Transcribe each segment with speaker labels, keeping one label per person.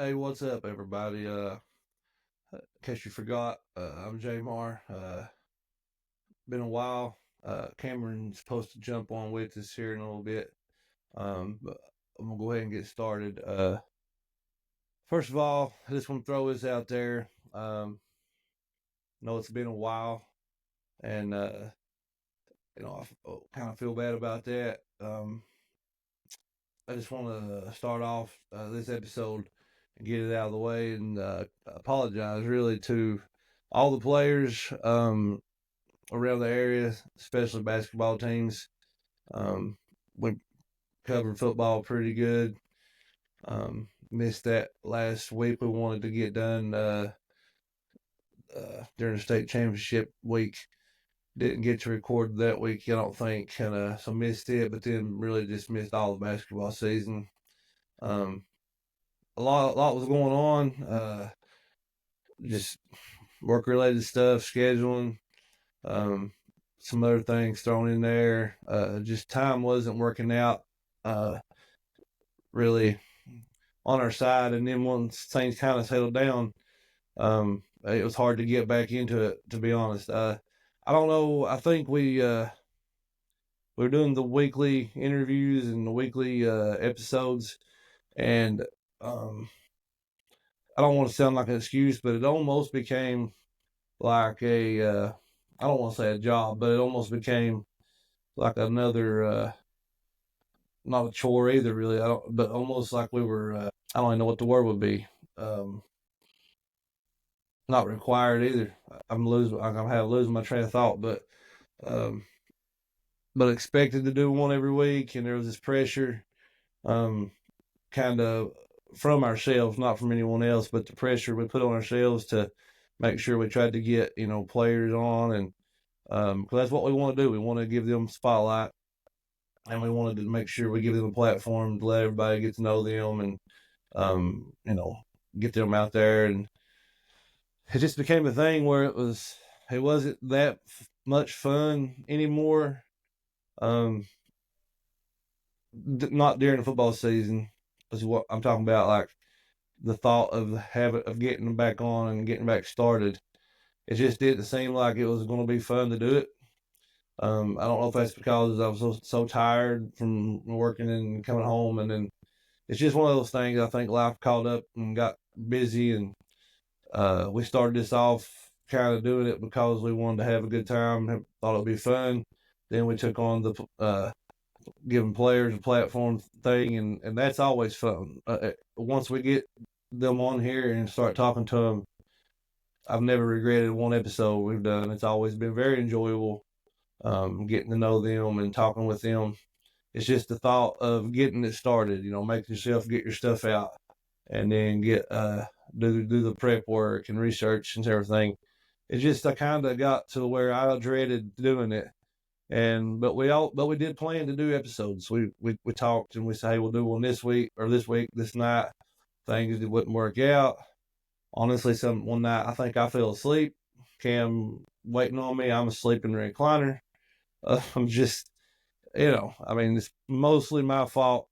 Speaker 1: Hey, what's up, everybody? In case you forgot, I'm Jamar. Been a while. Cameron's supposed to jump on with us here in a little bit. But I'm gonna go ahead and get started. First of all, I just want to throw this out there. Know it's been a while, and I kind of feel bad about that. I just want to start off this episode and get it out of the way and apologize really to all the players around the area, especially basketball teams. Um, we covered football pretty good. Missed that last week. We wanted to get done during the state championship week. Didn't get to record that week, I don't think, and so missed it. But then really just missed all the basketball season. Um, a lot was going on. Just work related stuff, scheduling, um, some other things thrown in there. Just time wasn't working out uh, really on our side. And then once things kind of settled down, it was hard to get back into it, to be honest. I don't know. I think we're doing the weekly interviews and the weekly episodes, and um, I don't want to sound like an excuse, but it almost became like a I don't want to say a job, but it almost became like another not a chore either, really. I don't, but almost like we were. I don't even know what the word would be. Um, Not required either. I'm losing my train of thought, um, but expected to do one every week, and there was this pressure, um, kind of from ourselves, not from anyone else, but the pressure we put on ourselves to make sure we tried to get players on, and because that's what we want to do. We want to give them spotlight, and we wanted to make sure we give them a platform to let everybody get to know them, and um, you know, get them out there. And it just became a thing where it wasn't that much fun anymore. Um, Not during the football season is what I'm talking about. Like the thought of the habit of getting them back on and getting back started, it just didn't seem like it was going to be fun to do it. I don't know if that's because I was so tired from working and coming home, and then it's just one of those things. I think life caught up and got busy, and we started this off kind of doing it because we wanted to have a good time, thought it'd be fun. Then we took on the giving players a platform thing, and that's always fun. Once we get them on here and start talking to them, I've never regretted one episode we've done. It's always been very enjoyable, getting to know them and talking with them. It's just the thought of getting it started, make yourself get your stuff out, and then get do the prep work and research and everything. It just I kind of got to where I dreaded doing it, and but we did plan to do episodes. We talked and we say, hey, we'll do one this week or this week this night. Things it wouldn't work out. Honestly, some one night I think I fell asleep. Cam waiting on me. I'm asleep in the recliner. I'm just I mean, it's mostly my fault.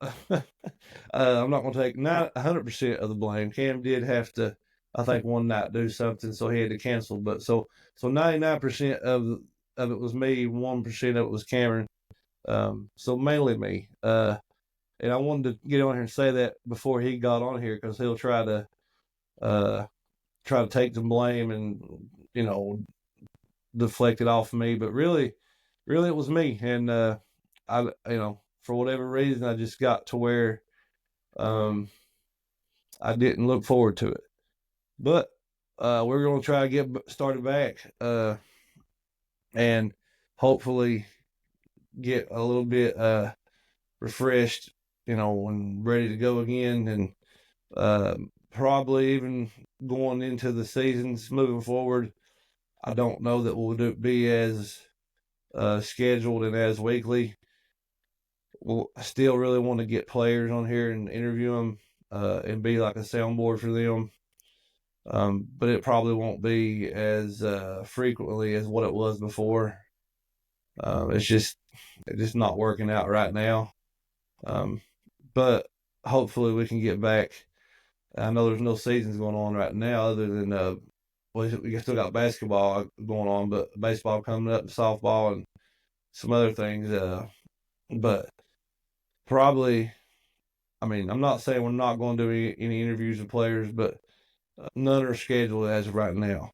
Speaker 1: I'm not going to take 100% of the blame. Cam did have to, I think, one night do something, so he had to cancel. But so 99% of it was me. 1% of it was Cameron. So mainly me. And I wanted to get on here and say that before he got on here because he'll uh, try to take the blame and you know deflect it off of me. But really, it was me. And I for whatever reason, I just got to where um, I didn't look forward to it. But we're going to try to get started back and hopefully get a little bit refreshed, and ready to go again. And probably even going into the seasons moving forward, I don't know that be as scheduled and as weekly. Well, I still really want to get players on here and interview them and be like a soundboard for them. But it probably won't be as frequently as what it was before. It's just not working out right now. Um, but hopefully we can get back. I know there's no seasons going on right now other than we still got basketball going on, but baseball coming up, and softball, and some other things. But probably, I mean, I'm not saying we're not going to do any interviews with players, but none are scheduled as of right now.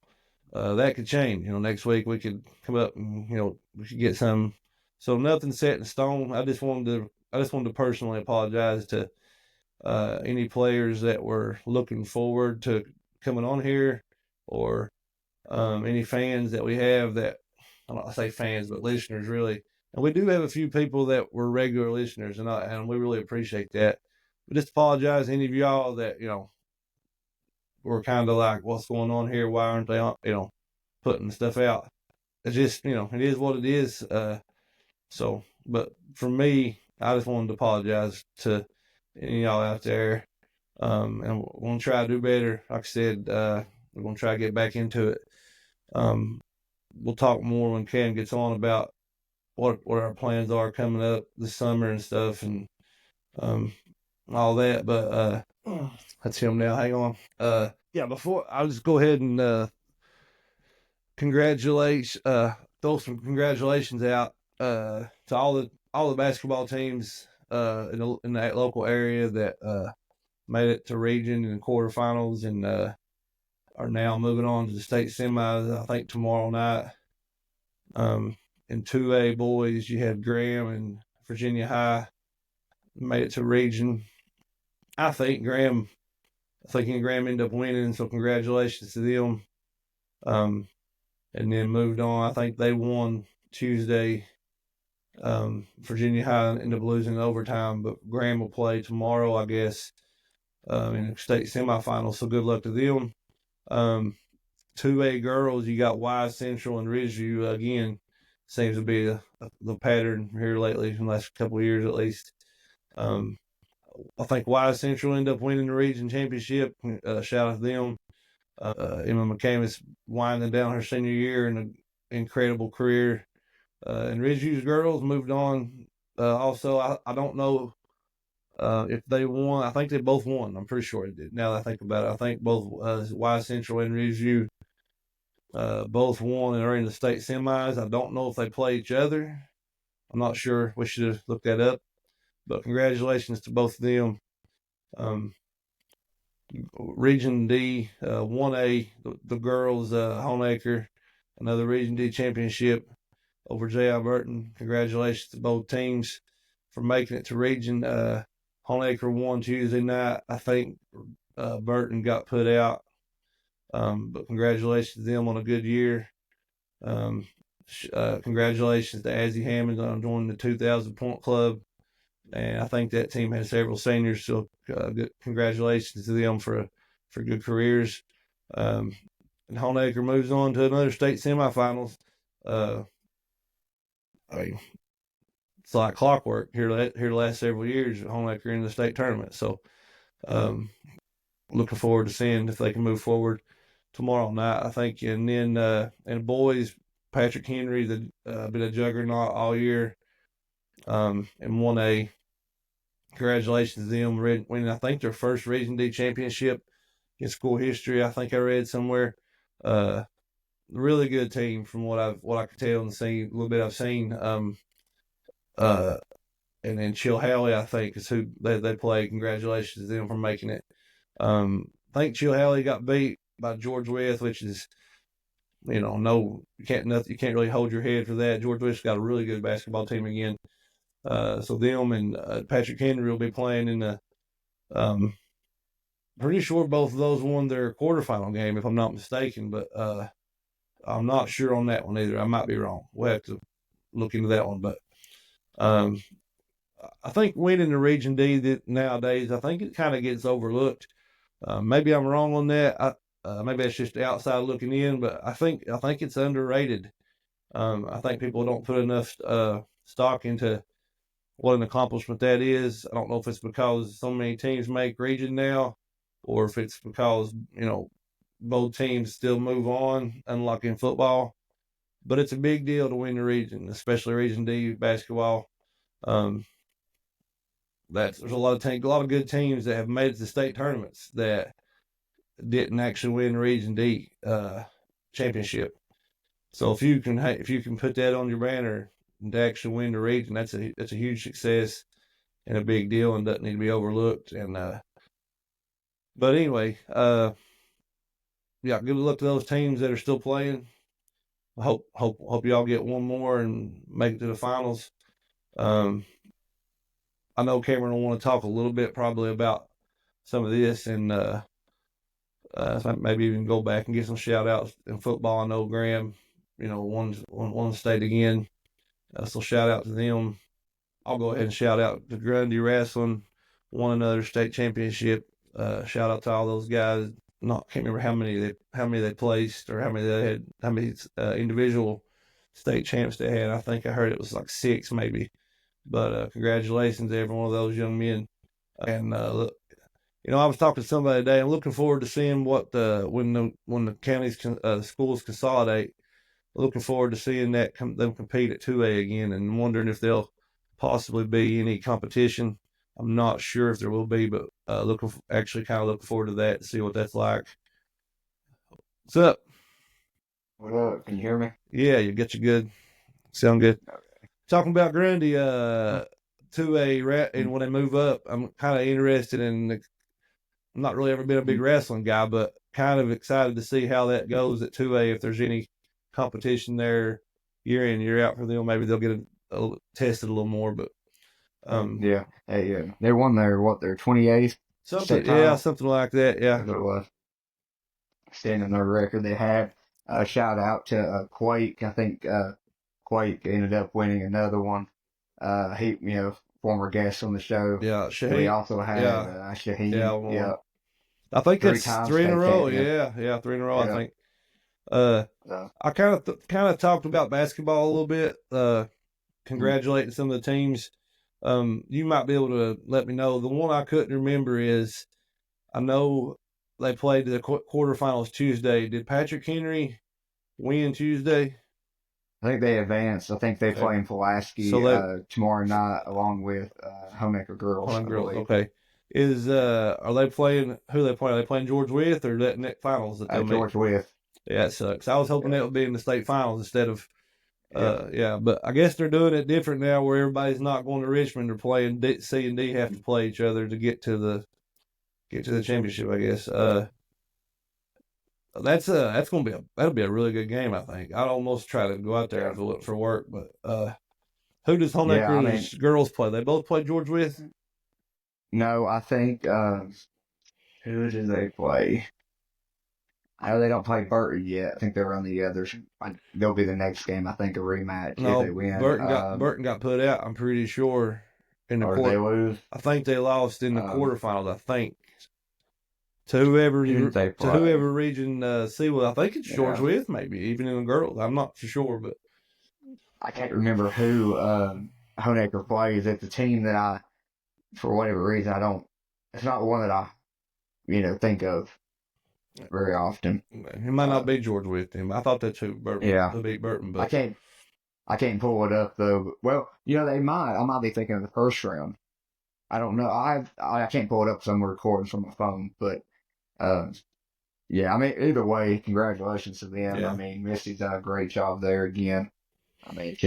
Speaker 1: That could change. Next week we could come up and we could get some. So nothing's set in stone. I just wanted to personally apologize to any players that were looking forward to coming on here, or any fans that we have that, I don't say fans, but listeners really. And we do have a few people that were regular listeners, and we really appreciate that. But just apologize to any of y'all that were kind of like, what's going on here? Why aren't they putting stuff out? It's just it is what it is. But for me, I just wanted to apologize to any of y'all out there. And we're gonna try to do better. Like I said, we're gonna try to get back into it. We'll talk more when Cam gets on about what our plans are coming up this summer and stuff, and all that. But that's him now. Hang on. Yeah. Before I'll just go ahead and congratulate, throw some congratulations out to all the basketball teams in that local area that made it to region and quarterfinals, and are now moving on to the state semis. I think tomorrow night. In 2A boys, you had Graham and Virginia High made it to region. I think Graham ended up winning, so congratulations to them. And then moved on. I think they won Tuesday. Virginia High ended up losing in overtime, but Graham will play tomorrow, I guess, in the state semifinals. So good luck to them. 2A girls, you got Wise Central and Ridgeview again. Seems to be the pattern here lately, in the last couple of years at least. I think Wise Central ended up winning the region championship. Shout out to them. Emma McCamus winding down her senior year in an incredible career. And Ridgeview's girls moved on. Also, I don't know if they won. I think they both won. I'm pretty sure they did. Now that I think about it, I think both Wise Central and Ridgeview both won and are in the state semis. I don't know if they play each other. I'm not sure. We should have looked that up. But congratulations to both of them. Region D, 1A, the girls, Honaker, another Region D championship over J.I. Burton. Congratulations to both teams for making it to region. Honaker won Tuesday night. I think Burton got put out. But congratulations to them on a good year. Congratulations to Azzy Hammond on joining the 2,000 point club. And I think that team has several seniors, so congratulations to them for good careers. And Honaker moves on to another state semifinals. I mean, it's like clockwork here the last several years. Honaker in the state tournament, so looking forward to seeing if they can move forward tomorrow night, I think. And then and boys, Patrick Henry, been a juggernaut all year. And 1A. Congratulations to them winning, I think, their first Region D championship in school history. I think I read somewhere. Really good team from what I could tell and see a little bit I've seen. And then Chilhowie, I think, is who they play. Congratulations to them for making it. I think Chilhowie got beat by George Wythe, which is, no, you can't really hold your head for that. George Wythe's got a really good basketball team again. So them and Patrick Henry will be playing in the. Pretty sure both of those won their quarterfinal game, if I'm not mistaken, but I'm not sure on that one either. I might be wrong. We'll have to look into that one. But I think winning the Region D nowadays, I think it kind of gets overlooked. Maybe I'm wrong on that. Maybe it's just the outside looking in, but I think it's underrated. I think people don't put enough stock into what an accomplishment that is. I don't know if it's because so many teams make region now, or if it's because both teams still move on, unlike in football. But it's a big deal to win the region, especially Region D basketball. there's a lot of good teams that have made it to state tournaments that didn't actually win Region D championship. So if you can put that on your banner to actually win the region, that's a huge success and a big deal, and doesn't need to be overlooked. And but anyway, yeah, good luck to those teams that are still playing. I hope y'all get one more and make it to the finals. I know Cameron will want to talk a little bit probably about some of this, and maybe even go back and get some shout outs in football. I know Graham, won state again. So shout out to them. I'll go ahead and shout out to Grundy Wrestling, won another state championship. Shout out to all those guys. Can't remember how many they placed or how many individual state champs they had. I think I heard it was like 6 maybe. But congratulations to every one of those young men. And I was talking to somebody today. I'm looking forward to seeing when the counties schools consolidate. Looking forward to seeing them compete at 2A again, and wondering if there'll possibly be any competition. I'm not sure if there will be, but looking forward to that to see what that's like. What's up?
Speaker 2: What up? Can you hear me?
Speaker 1: Yeah, you good. Sound good. Okay. Talking about Grundy, 2A, and when they move up, I'm kind of interested in. I'm not really ever been a big wrestling guy, but kind of excited to see how that goes at 2A. If there's any competition there year in, year out for them, maybe they'll get tested a little more. But
Speaker 2: yeah, hey, they won their 28th
Speaker 1: something, yeah, something like that, yeah.
Speaker 2: It was standing their record they had. Shout out to Quake. I think Quake ended up winning another one. He, former guest on the show.
Speaker 1: Yeah, Shaheen.
Speaker 2: We also had Shaheen. Yeah,
Speaker 1: I think that's 3 in a row. Yeah, 3 in a row. Yeah. I think. I kind of talked about basketball a little bit. Congratulating some of the teams. You might be able to let me know. The one I couldn't remember is, I know they played the quarterfinals Tuesday. Did Patrick Henry win Tuesday?
Speaker 2: I think they advanced. I think they play in Pulaski tomorrow night along with Homeacre Girls.
Speaker 1: Okay. Are they playing? Who are they playing? Are they playing George Wythe or that next finals that they'll
Speaker 2: George Wythe.
Speaker 1: Yeah, it sucks. I was hoping that would be in the state finals instead of. But I guess they're doing it different now, where everybody's not going to Richmond. They're playing C and D have to play each other to get to the championship. I guess. That'll be a really good game. I think I'd almost try to go out there and look for work. But who does Homeacre girls play? They both play George Wythe.
Speaker 2: No, I think who do they play? I know they don't play Burton yet. I think they're on the others. They'll be the next game. I think a rematch if they win.
Speaker 1: Burton got put out. I'm pretty sure in the
Speaker 2: they lose.
Speaker 1: I think they lost in the quarterfinals. I think to whoever region C. I think it's George Wythe, maybe even in the girls. I'm not for sure, but
Speaker 2: I can't remember who Homeacre plays. It's a team that for whatever reason, it's not one that I, think of very often.
Speaker 1: It might not be George Wythe. I thought that's who Burton beat Burton, but
Speaker 2: I can't pull it up though. Well, they might. I might be thinking of the first round. I don't know. I can't pull it up, so I'm recording from my phone. But either way, congratulations to them.
Speaker 1: Yeah.
Speaker 2: I mean, Misty's done a great job there again. I mean,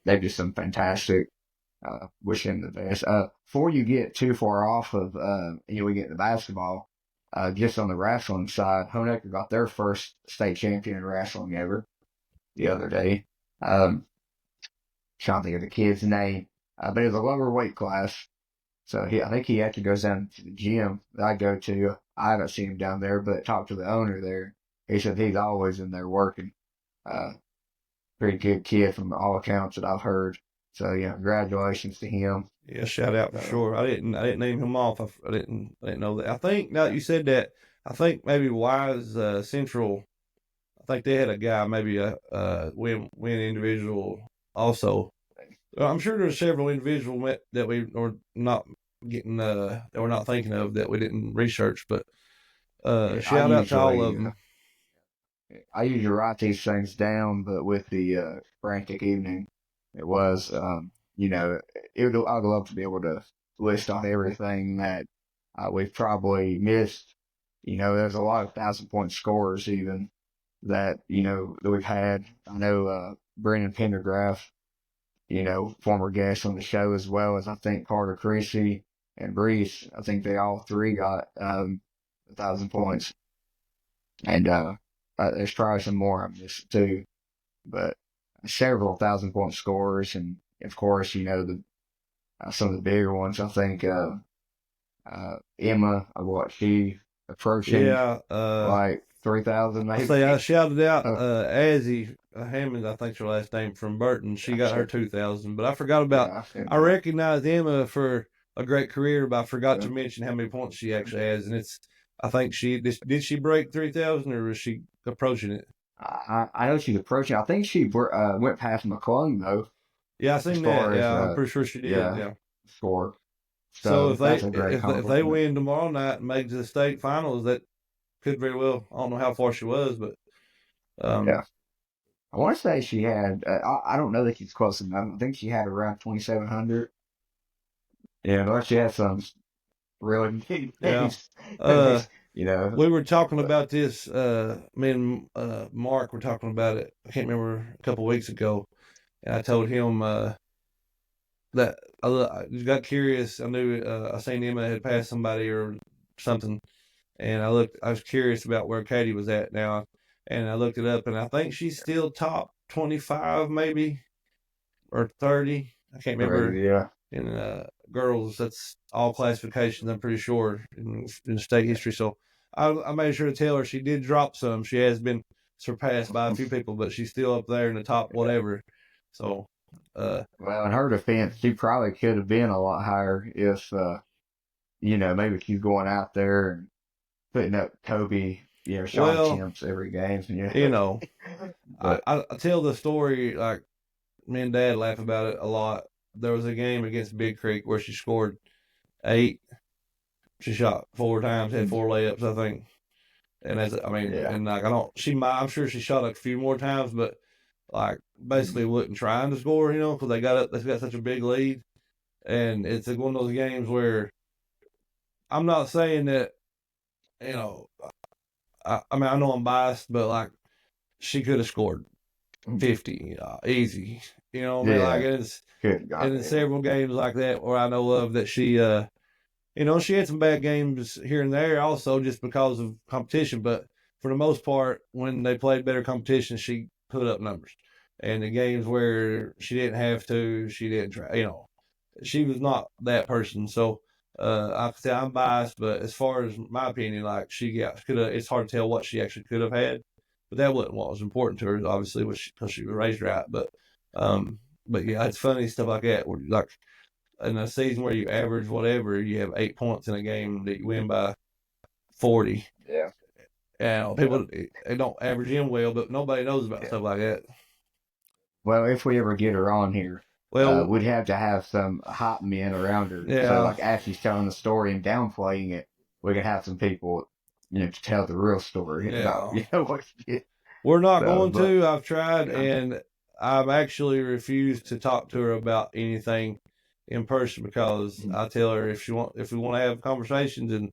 Speaker 2: they've just done fantastic. Wish him the best. Before you get too far off of, we get to basketball, just on the wrestling side, Homeacre got their first state champion in wrestling ever the other day. Trying to think of the kid's name, but it was a lower weight class. So I think he actually goes down to the gym that I go to. I haven't seen him down there, but talked to the owner there. He said he's always in there working. Pretty good kid from all accounts that I've heard. So yeah, congratulations to him.
Speaker 1: Yeah, shout out for sure. I didn't name him off. I didn't know that. I think now that you said that, I think maybe Wise Central. I think they had a guy, maybe a win individual also. I'm sure there's several individuals that we are not getting that we're not thinking of that we didn't research. But shout out to all of them.
Speaker 2: I usually write these things down, but with the frantic evening, it was I'd love to be able to list on everything that we've probably missed. There's a lot of 1,000-point scorers even that, that we've had. I know Brendan Pendergraft, former guest on the show, as well as I think Carter Creasy and Brees. I think they all three got 1,000 points. And there's probably some more I missed too. But several 1,000-point scorers. And of course, some of the bigger ones. I think Emma, what she approaching like 3,000 maybe.
Speaker 1: I say I shouted out Azzy Hammond, I think's her last name, from Burton. She got her 2,000, but I forgot about. I recognize Emma for a great career, but I forgot to mention how many points she actually has, and it's. I think did she break 3,000 or was she approaching it?
Speaker 2: I know she's approaching. I think she went past McClung though.
Speaker 1: Yeah, I seen that. Yeah, I'm pretty sure she did. Yeah.
Speaker 2: Score.
Speaker 1: So if they win tomorrow night and make it to the state finals, that could very well. I don't know how far she was, but
Speaker 2: yeah. I want to say she had. I don't know that she's close enough. I think she had around 2,700. Yeah, but she had some really big things.
Speaker 1: We were talking about this. Me and Mark were talking about it. I can't remember, a couple of weeks ago, and I told him that I got curious. I knew I seen Emma had passed somebody or something, and I was curious about where Katie was at now, and I looked it up, and I think she's still top 25 maybe or 30. I can't remember.
Speaker 2: Yeah.
Speaker 1: In girls, that's all classifications, I'm pretty sure, in state history. So I made sure to tell her she did drop some. She has been surpassed by a few people, but she's still up there in the top whatever. So,
Speaker 2: well, in her defense, she probably could have been a lot higher if, maybe she's going out there and putting up Kobe, shot attempts every game.
Speaker 1: I tell the story, like, me and Dad laugh about it a lot. There was a game against Big Creek where she scored 8. She shot 4 times, had 4 layups, I think. And and like I'm sure she shot a few more times, but like basically wasn't trying to score, because they got such a big lead, and it's one of those games where I'm not saying that, I know I'm biased, but like she could have scored 50 easy. It's in several games like that where I know of that she she had some bad games here and there also just because of competition, but for the most part when they played better competition she put up numbers. And the games where she didn't have to, she didn't try, she was not that person. So I could say I'm biased, but as far as my opinion, like it's hard to tell what she actually could have had. But that wasn't what was important to her, obviously, because she was raised right. But yeah, it's funny stuff like that. Where like in a season where you average whatever, you have 8 points in a game that you win by 40.
Speaker 2: Yeah.
Speaker 1: And people they don't average in well, but nobody knows about stuff like that.
Speaker 2: Well, if we ever get her on here, we'd have to have some hot men around her.
Speaker 1: Yeah.
Speaker 2: So like as she's telling the story and downplaying it, we could have some people to tell the real story.
Speaker 1: Yeah.
Speaker 2: About,
Speaker 1: We're not going to. I've tried, and I've actually refused to talk to her about anything in person because I tell her if we want to have conversations and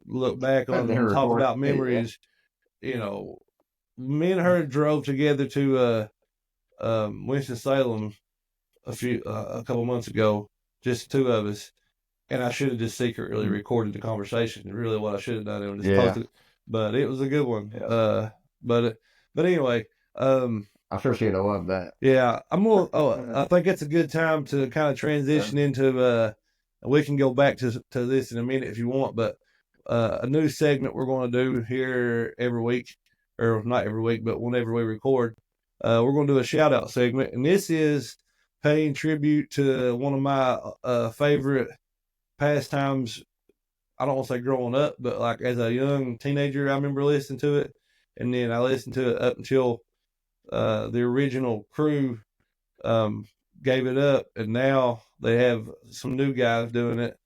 Speaker 1: look back on and talk about memories, me and her drove together to Winston-Salem a couple months ago, just the two of us. And I should have just secretly recorded the conversation. Really, what I should have done was just posted it. But it was a good one. Yeah. But anyway, I'm
Speaker 2: sure she'd have loved that.
Speaker 1: Yeah, I think it's a good time to kind of transition into. We can go back to this in a minute if you want, but a new segment we're going to do here every week, or not every week, but whenever we record, we're going to do a shout out segment, and this is paying tribute to one of my favorite pastimes. I don't want to say growing up, but like as a young teenager, I remember listening to it, and then I listened to it up until the original crew gave it up, and now they have some new guys doing it.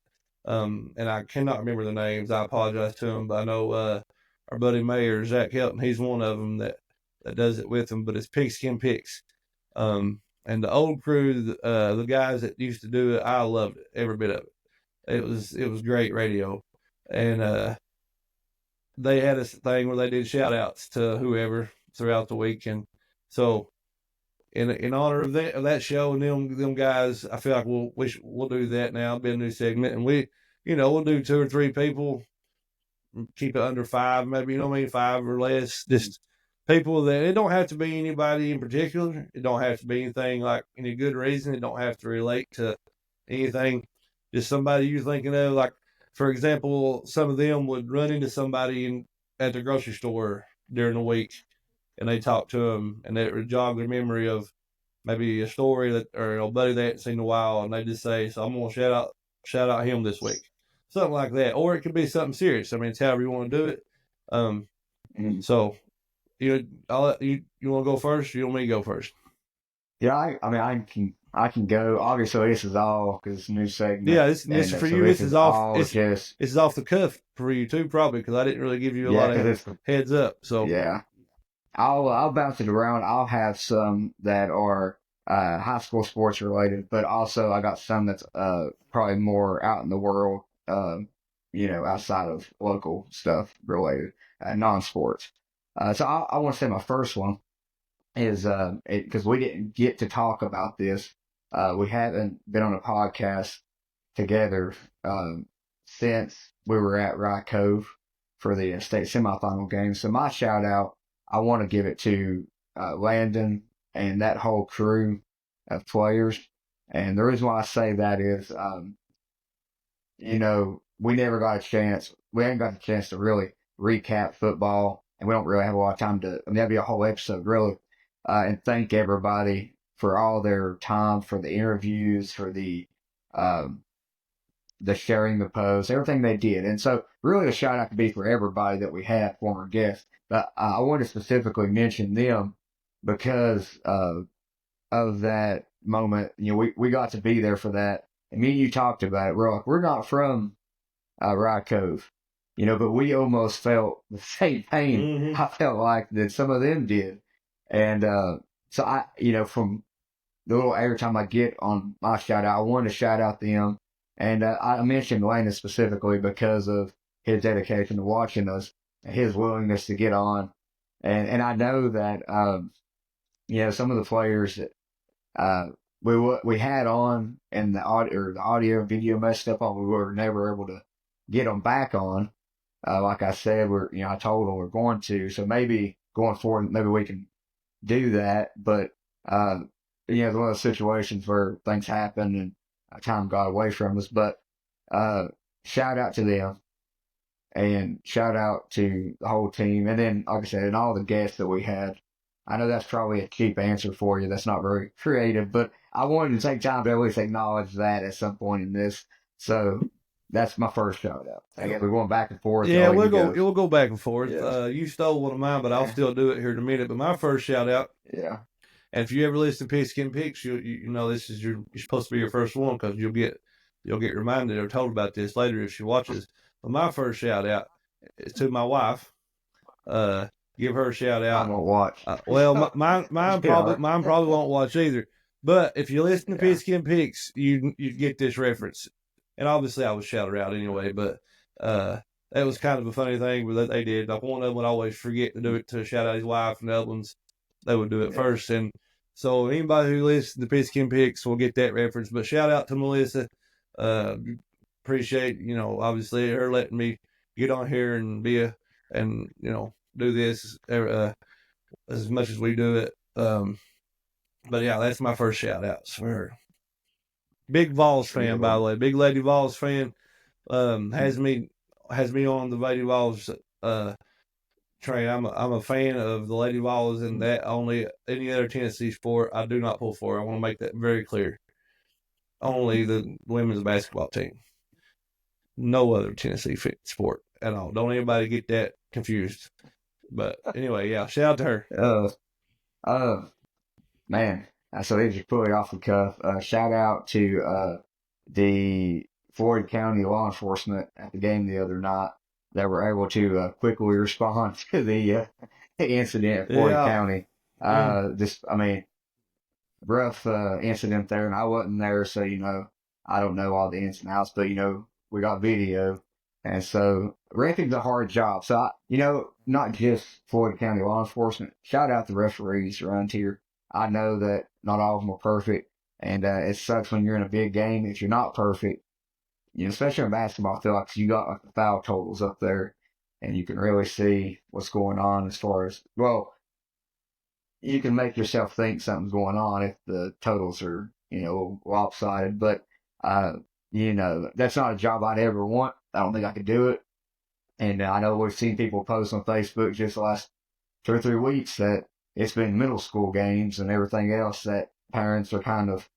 Speaker 1: And I cannot remember the names. I apologize to them, but I know our buddy Mayor, Zach Helton, he's one of them that does it with them, but it's Pigskin Picks. And the old crew, the guys that used to do it, I loved it, every bit of it. It was great radio, and they had a thing where they did shout outs to whoever throughout the week, and so in honor of that show and them guys, I feel like we'll do that now. It'll be a new segment, and we'll do 2 or 3 people, keep it under 5, maybe, 5 or less. Just people that, it don't have to be anybody in particular. It don't have to be anything like any good reason. It don't have to relate to anything. Just somebody you're thinking of. Like, for example, some of them would run into somebody at the grocery store during the week, and they talk to them, and it would jog their memory of maybe a story that, or a buddy they hadn't seen in a while, and they just say, "So I'm gonna shout out him this week," something like that. Or it could be something serious. I mean, it's however you want to do it. So I'll let you want to go first? Or you want me to go first?
Speaker 2: Yeah, I can go. Obviously, this is all because it's a new segment.
Speaker 1: Yeah, this for you. This is off. This is off the cuff for you too, probably, because I didn't really give you a lot of heads up. So
Speaker 2: yeah, I'll bounce it around. I'll have some that are high school sports related, but also I got some that's probably more out in the world, outside of local stuff related, non-sports. So I want to say my first one is because we didn't get to talk about this. We haven't been on a podcast together since we were at Rye Cove for the state semifinal game. So my shout out, I want to give it to Landon and that whole crew of players. And the reason why I say that is, we never got a chance. We ain't got a chance to really recap football, and we don't really have a lot of time to. I mean, that'd be a whole episode, really. And thank everybody for all their time, for the interviews, for the sharing the posts, everything they did. And so really a shout out could be for everybody that we had, former guests. But I want to specifically mention them because of that moment. We got to be there for that. And me and you talked about it. We're like, we're not from Rye Cove, but we almost felt the same pain.
Speaker 1: Mm-hmm.
Speaker 2: I felt like that some of them did. And so I, from the little airtime I get on my shout out, I wanted to shout out them. And I mentioned Landon specifically because of his dedication to watching us and his willingness to get on. And I know that, some of the players that we had on and the audio and video messed up on, we were never able to get them back on. Like I said, I told them we're going to. So maybe going forward, maybe we can do that. But, it's one of those situations where things happen and time got away from us. But shout out to them and shout out to the whole team. And then, like I said, and all the guests that we had. I know that's probably a cheap answer for you. That's not very creative, but I wanted to take time to at least acknowledge that at some point in this. So that's my first shout out. I guess we're going back and forth.
Speaker 1: Yeah, we'll go back and forth. Yes. You stole one of mine, but I'll still do it here in a minute. But my first shout out.
Speaker 2: Yeah.
Speaker 1: And if you ever listen to Pigskin Picks, you know this is you're supposed to be your first one because you'll get reminded or told about this later if she watches. But my first shout out is to my wife. Give her a shout out.
Speaker 2: I won't watch.
Speaker 1: Well, mine probably won't watch either. But if you listen to Pigskin Picks, you get this reference. And obviously I would shout her out anyway. But that was kind of a funny thing that they did. Like one of them would always forget to do it to shout out his wife, and the other ones they would do it first. And so anybody who listens to Pigskin Picks will get that reference. But shout out to Melissa. Appreciate obviously her letting me get on here and do this as much as we do it. But yeah, that's my first shout outs for her. Big Vols fan, by the way. Big Lady Vols fan. Has me on the Lady Vols train. I'm a fan of the Lady Vols, and that only any other Tennessee sport I do not pull for. I want to make that very clear. Only the women's basketball team. No other Tennessee sport at all. Don't anybody get that confused. But anyway, yeah, shout out to
Speaker 2: her. Man, so they just pull it off the cuff. Shout out to the Floyd County law enforcement at the game the other night that were able to quickly respond to the incident at Floyd County. Rough incident there, and I wasn't there, so I don't know all the ins and outs. But we got video. And so refing's a hard job. So, not just Floyd County law enforcement, shout out the referees around here. I know that not all of them are perfect. And it sucks when you're in a big game if you're not perfect. Especially in basketball, I feel like you got like the foul totals up there, and you can really see what's going on as far as, well, you can make yourself think something's going on if the totals are, lopsided. But, that's not a job I'd ever want. I don't think I could do it. And I know we've seen people post on Facebook just the last 2 or 3 weeks that it's been middle school games and everything else that parents are kind of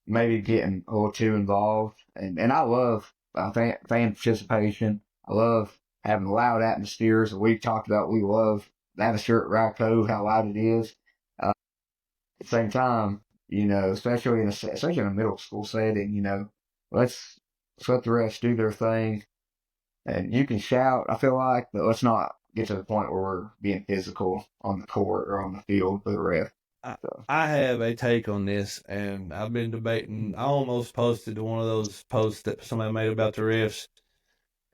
Speaker 2: maybe getting a little too involved. And I love fan participation. I love having loud atmospheres. We've talked about we love the atmosphere at Rye-Cove, how loud it is. At the same time, especially in a middle school setting, let's let the refs do their thing. And you can shout, I feel like, but let's not get to the point where we're being physical on the court or on the field with the ref.
Speaker 1: I have a take on this, and I've been debating. I almost posted one of those posts that somebody made about the refs,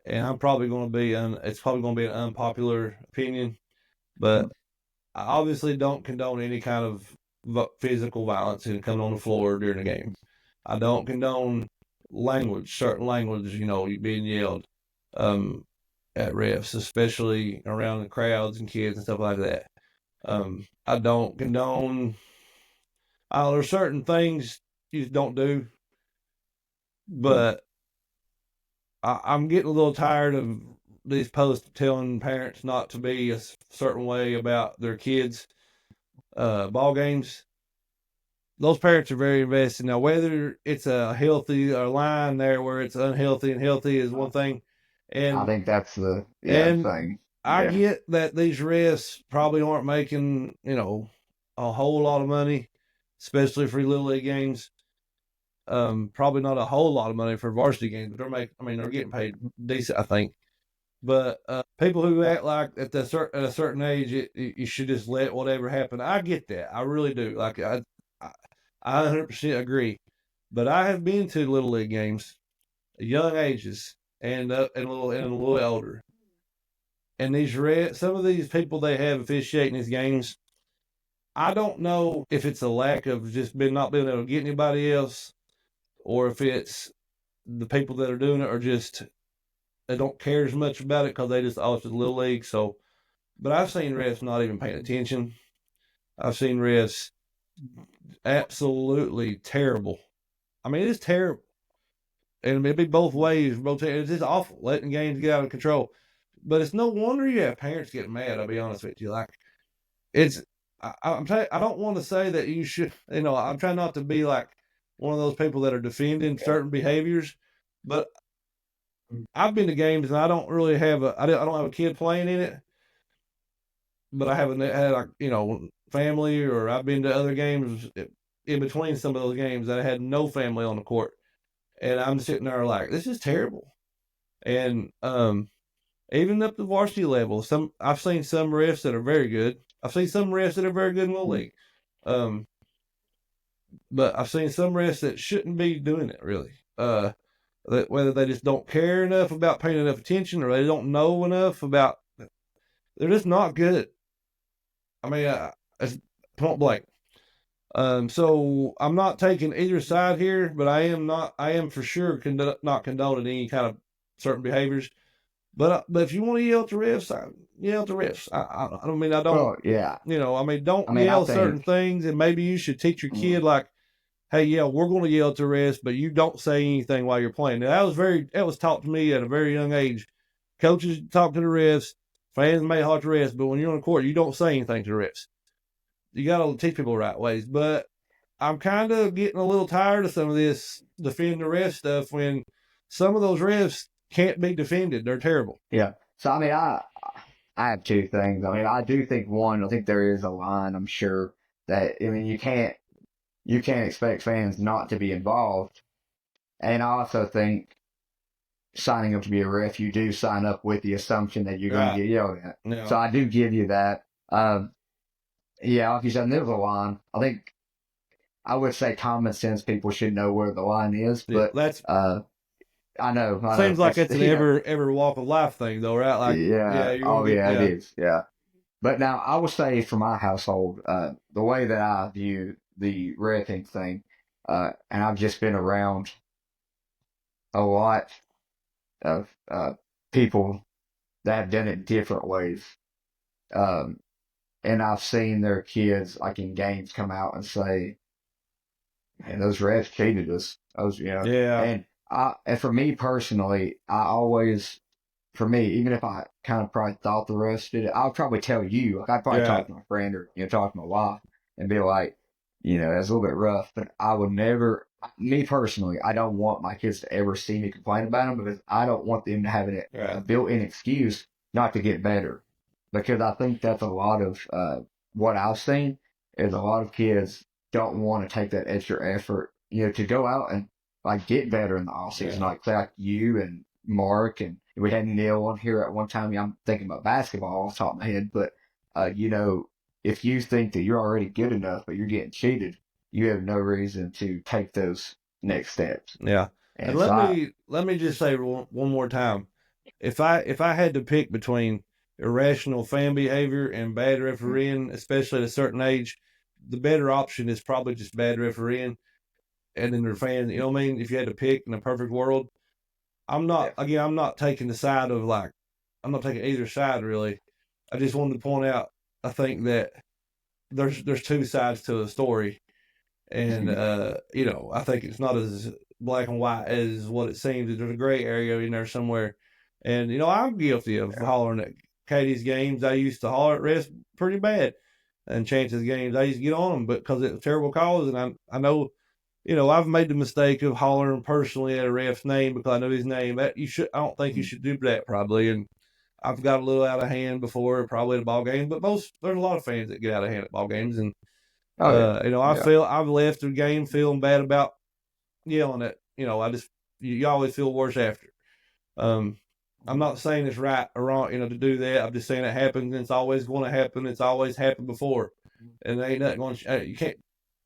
Speaker 1: and I'm probably going to be it's probably going to be an unpopular opinion, but I obviously don't condone any kind of physical violence and coming on the floor during a game. I don't condone certain language, being yelled at refs, especially around the crowds and kids and stuff like that. I don't condone. There's certain things you just don't do, but I'm getting a little tired of these posts telling parents not to be a certain way about their kids' ball games. Those parents are very invested. Now, whether it's a healthy line there where it's unhealthy and healthy is one thing. And
Speaker 2: I think that's the thing.
Speaker 1: I get that these refs probably aren't making, a whole lot of money, especially for Little League games. Probably not a whole lot of money for varsity games, but they're getting paid decent, I think. But people who act like at a certain age, you should just let whatever happen. I get that. I really do. Like I 100% agree. But I have been to Little League games, young ages, and a little older. And some of these people they have officiating these games, I don't know if it's a lack of just not being able to get anybody else, or if it's the people that are doing it are just they don't care as much about it because they just it's a Little League. So, but I've seen refs not even paying attention. I've seen refs absolutely terrible. It's terrible, and it'd be both ways. It's just awful, letting games get out of control. But it's no wonder you have parents getting mad. I'll be honest with you. Like, it's I don't want to say that you should. I'm trying not to be like one of those people that are defending certain behaviors, but I've been to games and I don't really have I don't have a kid playing in it, but I haven't had family, or I've been to other games in between some of those games that I had no family on the court, and I'm sitting there like, this is terrible. And even up to varsity level, I've seen some refs that are very good. I've seen some refs that are very good in the league. But I've seen some refs that shouldn't be doing it, really. Whether they just don't care enough about paying enough attention, or they don't know enough about, they're just not good. It's point blank. So I'm not taking either side here, but I am for sure not condoning any kind of certain behaviors. But if you want to yell at the refs, yell at the refs. I don't.
Speaker 2: Well, yeah.
Speaker 1: Don't yell certain things, and maybe you should teach your kid like, hey, yeah, we're going to yell at the refs, but you don't say anything while you're playing. Now, that was taught to me at a very young age. Coaches talk to the refs, fans may talk to the refs, but when you're on the court, you don't say anything to the refs. You got to teach people the right ways. But I'm kind of getting a little tired of some of this defend the ref stuff when some of those refs can't be defended. They're terrible.
Speaker 2: Yeah. So, I have two things. I do think I think there is a line, I'm sure, that, you can't expect fans not to be involved. And I also think signing up to be a ref, you do sign up with the assumption that you're going to get yelled at. Yeah. So I do give you that. Yeah, like you said, there's a line. I think I would say common sense people should know where the line is, but I know.
Speaker 1: Seems like
Speaker 2: It's,
Speaker 1: it's an every walk of life thing, though, right? Like,
Speaker 2: yeah.
Speaker 1: yeah, you're
Speaker 2: Oh
Speaker 1: gonna get
Speaker 2: yeah, it is. Yeah. But now I would say for my household, the way that I view the wrecking thing, and I've just been around a lot of people that have done it different ways. Um, and I've seen their kids like in games come out and say, "Man, those refs cheated us." Those,
Speaker 1: Yeah,
Speaker 2: and for me personally, I always, for me, even if I kind of probably thought the refs did it, I'll probably tell you. Like I'd probably
Speaker 1: yeah,
Speaker 2: talk to my friend or talk to my wife and be like, it's a little bit rough, but I would never. Me personally, I don't want my kids to ever see me complain about them because I don't want them to have a
Speaker 1: right,
Speaker 2: built-in excuse not to get better. Because I think that's a lot of what I've seen is a lot of kids don't want to take that extra effort, to go out and like get better in the off season,
Speaker 1: yeah,
Speaker 2: like you and Mark, and we had Neil on here at one time. I'm thinking about basketball off the top of my head, but if you think that you're already good enough, but you're getting cheated, you have no reason to take those next steps.
Speaker 1: yeah. And
Speaker 2: And so
Speaker 1: let me just say one more time, if I had to pick between irrational fan behavior and bad refereeing, especially at a certain age, the better option is probably just bad refereeing. And then their fans, you know what I mean? If you had to pick in a perfect world,
Speaker 2: yeah,
Speaker 1: I'm not taking the side of like, I'm not taking either side really. I just wanted to point out, I think that there's two sides to a story, and I think it's not as black and white as what it seems. There's a gray area in there somewhere, and I'm guilty of
Speaker 2: yeah,
Speaker 1: hollering at Katie's games. I used to holler at refs pretty bad, and Chance's games I used to get on them, but because it was terrible calls, and I know. I've made the mistake of hollering personally at a ref's name because I know his name. That you should. I don't think you should do that probably. And I've got a little out of hand before, probably at a ball game. But there's a lot of fans that get out of hand at ball games, and
Speaker 2: oh yeah, yeah,
Speaker 1: I've left the game feeling bad about yelling at. I just you always feel worse after. Um, I'm not saying it's right or wrong, to do that. I'm just saying it happens. And it's always going to happen. It's always happened before, and there ain't nothing going. You can't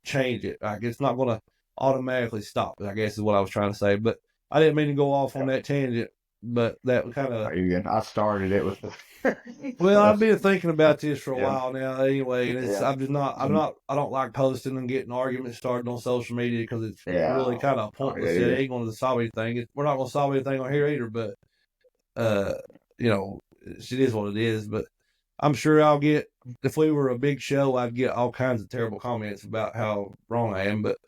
Speaker 1: change it. Like it's not going to automatically stop. I guess is what I was trying to say. But I didn't mean to go off on
Speaker 2: yeah.
Speaker 1: that tangent. But that kind
Speaker 2: Oh,
Speaker 1: of
Speaker 2: you're good. I started it with
Speaker 1: well, I've been thinking about this for a
Speaker 2: yeah,
Speaker 1: while now. Anyway, and
Speaker 2: yeah,
Speaker 1: I don't like posting and getting arguments started on social media because it's really
Speaker 2: yeah.
Speaker 1: kind of
Speaker 2: Oh yeah,
Speaker 1: pointless. It
Speaker 2: yeah.
Speaker 1: ain't going to solve anything. We're not going to solve anything on here either. But uh, it is what it is. But I'm sure I'll get if we were a big show, I'd get all kinds of terrible comments about how wrong I am. But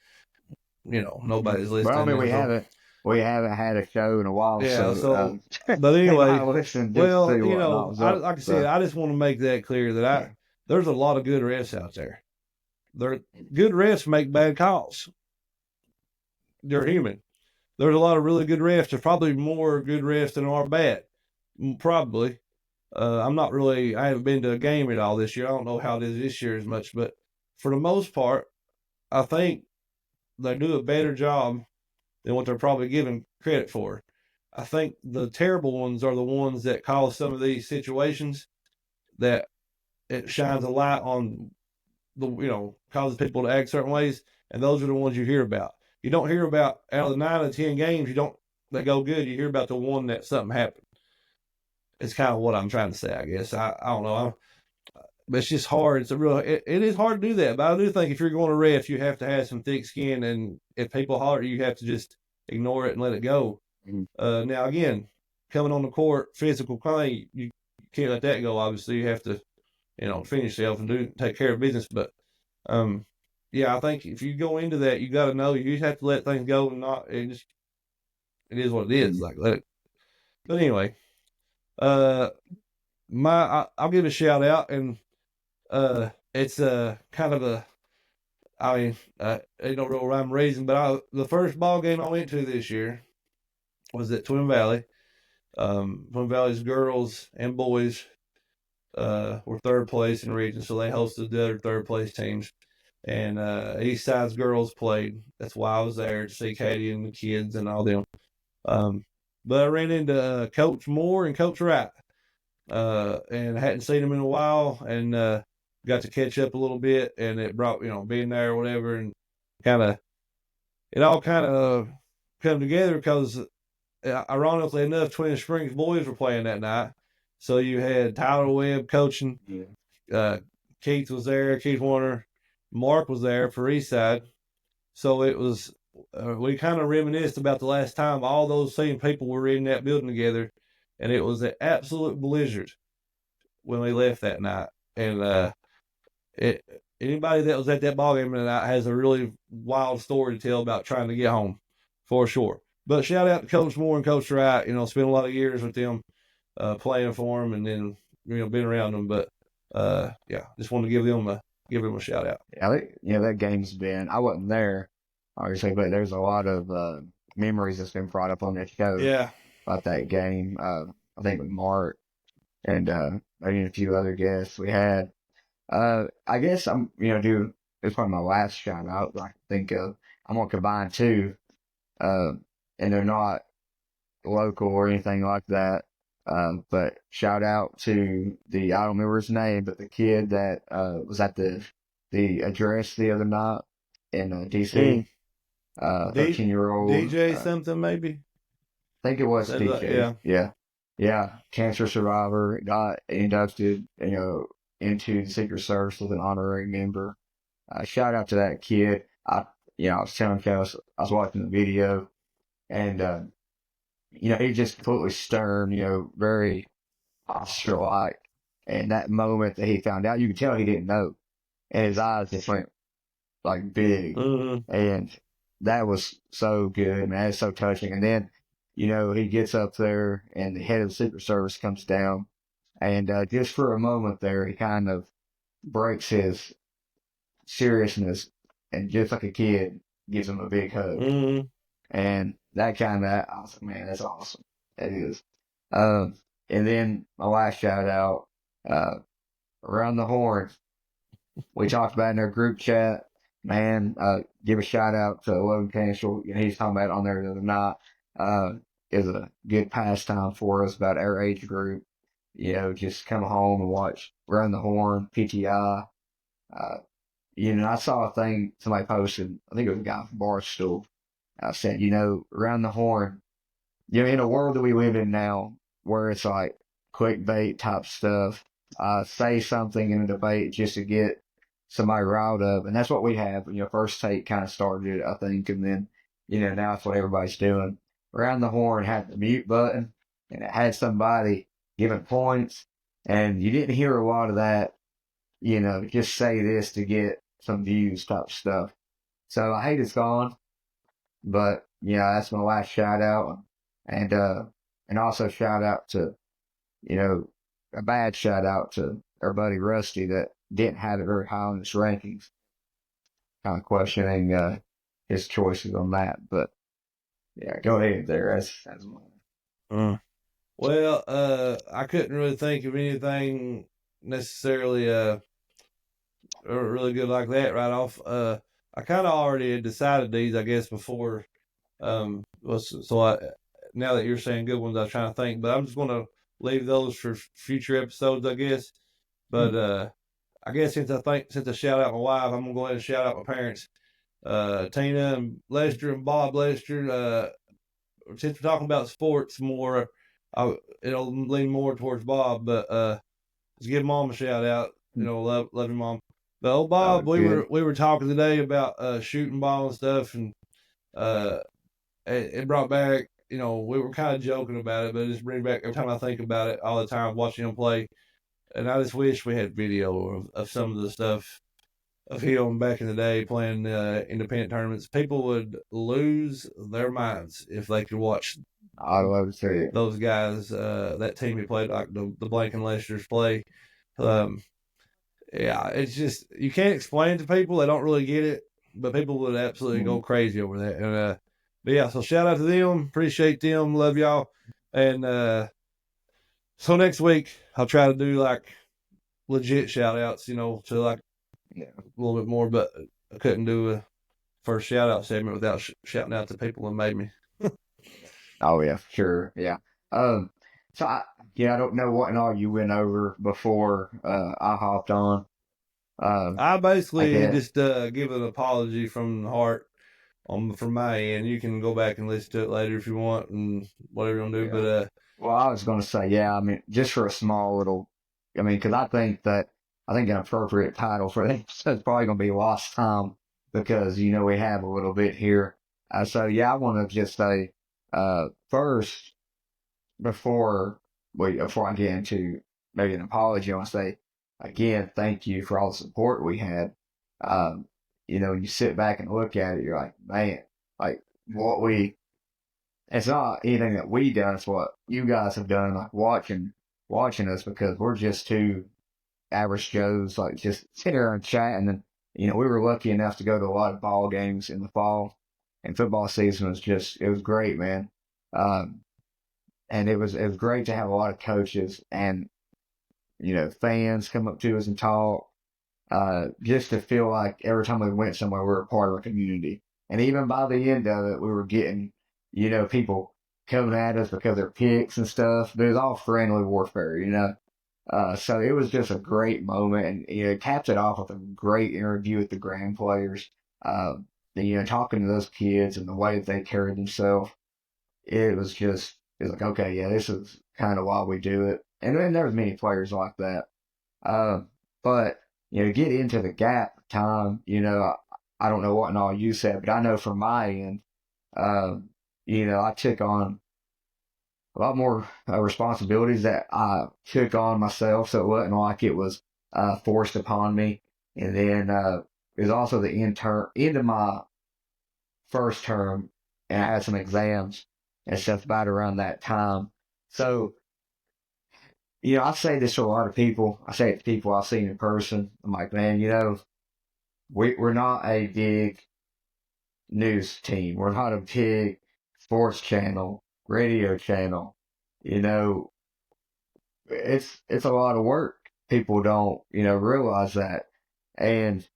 Speaker 1: nobody's
Speaker 2: Well, I mean,
Speaker 1: listening. So
Speaker 2: we haven't had a show in a while,
Speaker 1: yeah.
Speaker 2: so
Speaker 1: So, but
Speaker 2: they might
Speaker 1: anyway,
Speaker 2: listen just to
Speaker 1: well,
Speaker 2: see what was up.
Speaker 1: like I said,
Speaker 2: So
Speaker 1: I just want to make that clear that
Speaker 2: yeah,
Speaker 1: there's a lot of good refs out there. Good refs make bad calls. They're human. There's a lot of really good refs. There's probably more good refs than are bad. Probably. I haven't been to a game at all this year. I don't know how it is this year as much, but for the most part, I think they do a better job than what they're probably given credit for. I think the terrible ones are the ones that cause some of these situations that it shines a light on causes people to act certain ways, and those are the ones you hear about. You don't hear about out of the 9 of 10 games that go good. You hear about the one that something happened. It's kind of what I'm trying to say, I guess. I don't know. But it's just hard. It is hard to do that. But I do think if you're going to ref, you have to have some thick skin, and if people holler, you have to just ignore it and let it go.
Speaker 2: Mhm.
Speaker 1: Now again, coming on the court, physical play, you can't let that go. Obviously, you have to, finish yourself and take care of business. But yeah, I think if you go into that, you got to know you just have to let things go and not. It is what it is. Like let it. But anyway, uh, I'll give a shout out, and it's kind of a. I mean, ain't no real rhyme or reason, but the first ball game I went to this year was at Twin Valley. Twin Valley's girls and boys were third place in the region, so they hosted the other third place teams. And East Side's girls played. That's why I was there to see Katie and the kids and all them. But I ran into Coach Moore and Coach Wright, and I hadn't seen them in a while, and got to catch up a little bit. And it brought being there or whatever, and it all kind of come together because ironically enough, Twin Springs boys were playing that night. So you had Tyler Webb coaching. Keith was there. Keith Warner. Mark was there for Eastside. So it was, we kind of reminisced about the last time all those same people were in that building together. And it was an absolute blizzard when we left that night. And anybody that was at that ball game tonight has a really wild story to tell about trying to get home, for sure. But shout out to Coach Moore and Coach Wright. Spent a lot of years with them, playing for them, and then been around them. But just wanted to give them a shout out.
Speaker 2: Yeah, that game's been. I wasn't there, obviously, but there's a lot of memories that's been brought up on this show.
Speaker 1: Yeah,
Speaker 2: about that game. I think with Mark and maybe a few other guests we had. I guess I'm it's probably my last shout out that I can think of. I'm gonna combine two, and they're not local or anything like that. But shout out to I don't remember his name, but the kid that was at the address the other night in DC. 13-year-old
Speaker 1: DJ something maybe.
Speaker 2: I think it was DJ. Yeah. Cancer survivor, got inducted, into the Secret Service with an honorary member. Shout out to that kid. I was telling Kels, I was watching the video, and he just completely stern, very officer-like. And that moment that he found out, you could tell he didn't know, and his eyes just went like big, and that was so good, man. It's so touching. And then, he gets up there, and the head of the Secret Service comes down, and just for a moment there, he kind of breaks his seriousness, and just like a kid, gives him a big hug. And that I was like, man, that's awesome. That is. And then my last shout out, Around the Horn. We talked about in our group chat, man. Give a shout out to Logan Cantrell. He's talking about it on there the other night. Is a good pastime for us about our age group. Just come home and watch Around the Horn, PTI. I saw a thing somebody posted. I think it was a guy from Barstool. Said, Around the Horn, in a world that we live in now, where it's like clickbait type stuff, say something in a debate just to get somebody riled up, and that's what we have. First Take kind of started it, I think, and then, now it's what everybody's doing. Around the Horn had the mute button, and it had somebody giving points, and you didn't hear a lot of that, just say this to get some views type stuff. So I hate it's gone, but that's my last shout out, and also shout out to, a bad shout out to our buddy Rusty that didn't have it very high on his rankings. Kind of questioning his choices on that, but yeah, go ahead there. That's mine.
Speaker 1: Well, I couldn't really think of anything necessarily really good like that right off. I kind of already had decided these, I guess, before. Now that you're saying good ones, I was trying to think, but I'm just going to leave those for future episodes, I guess. But I guess since I shout out my wife, I'm gonna go ahead and shout out my parents, Tina and Lester and Bob Lester. Since we're talking about sports more, it'll lean more towards Bob, but let's give Mom a shout out. Love you, Mom. But old Bob, we were talking today about shooting ball and stuff, and it brought back. We were kind of joking about it, but it just brings back every time I think about it all the time watching him play. And I just wish we had video of some of the stuff of him back in the day playing independent tournaments. People would lose their minds if they could watch.
Speaker 2: I love to see it.
Speaker 1: Those guys, that team he played, like the Blake and Lester's play. It's just, you can't explain it to people. They don't really get it, but people would absolutely go crazy over that. And but yeah, so shout out to them. Appreciate them. Love y'all. And so next week I'll try to do like legit shout outs, to like a little bit more, but I couldn't do a first shout out segment without shouting out to people that made me.
Speaker 2: Oh yeah, sure. Yeah. So I don't know what and all you went over before I hopped on.
Speaker 1: I basically just give an apology from the heart from my end. You can go back and listen to it later if you want and whatever you want to do.
Speaker 2: Yeah.
Speaker 1: But
Speaker 2: Well, I was going to say, yeah, I mean, just for a small little, I mean, because I think an appropriate title for this is probably going to be Lost Time because, we have a little bit here. So, yeah, I want to just say, first, before I get into maybe an apology, I want to say, again, thank you for all the support we had. Um, when you sit back and look at it, you're like, man, like what it's not anything that we done. It's what you guys have done, like watching us because we're just two average Joes, like just sit there and chat. And then, we were lucky enough to go to a lot of ball games in the fall, and football season it was great, man. Um, and it was great to have a lot of coaches and, fans come up to us and talk, just to feel like every time we went somewhere, we were a part of a community. And even by the end of it, we were getting, people coming at us because of their picks and stuff. But it was all friendly warfare. So it was just a great moment, and capped it off with a great interview with the grand players. Talking to those kids and the way that they carried themselves, it was like, okay, yeah, this is kind of why we do it. And then there was many players like that. Uh, but get into the gap time. I don't know what and all you said, but I know from my end, um, I took on a lot more responsibilities that I took on myself, so it wasn't like it was forced upon me. And then it was also the end of my first term, and I had some exams and stuff about around that time. So, I say this to a lot of people. I say it to people I've seen in person. I'm like, man, we're not a big news team. We're not a big sports channel, radio channel. You know, it's a lot of work. People don't, realize that. And,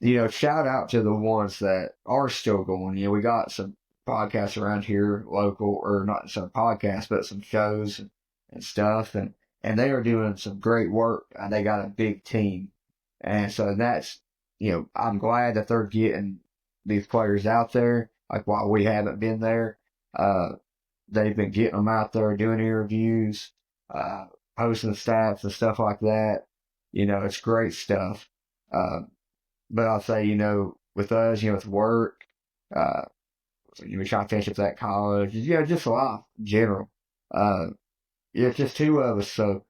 Speaker 2: shout out to the ones that are still going. We got some podcasts around here, local, or not some podcasts, but some shows and stuff. And they are doing some great work. And they got a big team. And so that's, I'm glad that they're getting these players out there. Like while we haven't been there, uh, they've been getting them out there doing interviews, uh, posting stats and stuff like that. It's great stuff. Uh, but I'll say, with us, with work, uh, we try to finish up that college, just life in general. Uh, it's just two of us, so